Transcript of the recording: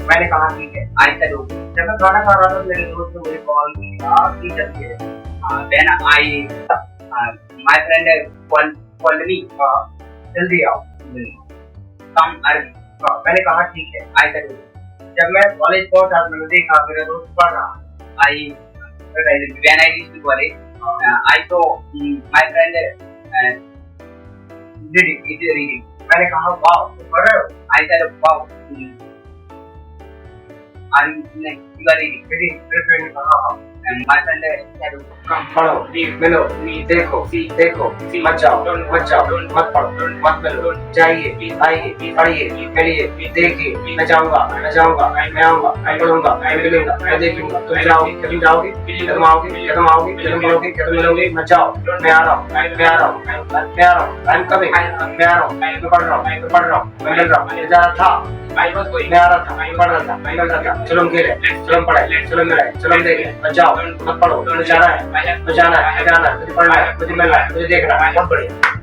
मैंने कहा ठीक है, आई सेड ओके। जब मैं खाना खा रहा था मेरे दोस्त ने मुझे कॉल किया कि चलिए, then I my friend called me, जल्दी आओ, कम अर्ली। मैंने कहा ठीक है, आई सेड ओके। जब मैं कॉलेज पहुंचा मैंने देखा मेरा दोस्त पढ़ रहा। I when I reached college I saw my friend reading. मैंने कहा वाओ पढ़ रहे हो? I said wow are you are reading? मेरे फ्रेंड ने कहा हाँ। And my friend said कम पढ़ो, मिलो, देखो, मत जाओ, मत पढ़ो, मत मिलो, जाइए, आइए, पढ़िए, मिलिए, देखिए, मैं जाऊँगा, मैं आऊँगा, मैं पढ़ूँगा, मैं मिलूँगा, मैं देखूँगा, तुम जाओगे, तुम आओगे, तुम पढ़ोगे, तुम मिलोगे, मत जाओ, मैं आ रहा हूँ, I'm coming, मैं आ रहा हूँ, मैं पढ़ रहा हूँ, मैं मिल रहा हूँ, मैं जा रहा था, मैं आ रहा था, पढ़ रहा था, मैं मिल रहा था, चलो हम खेले, चलो हम पढ़े, चलो मिले, चलो हम देखे, मत जाओ, मत पढ़ो, मुझे जाना है, मुझे जाना है, मुझे पढ़ना है, मुझे मिलना है, मुझे देखना है, बहुत बढ़िया।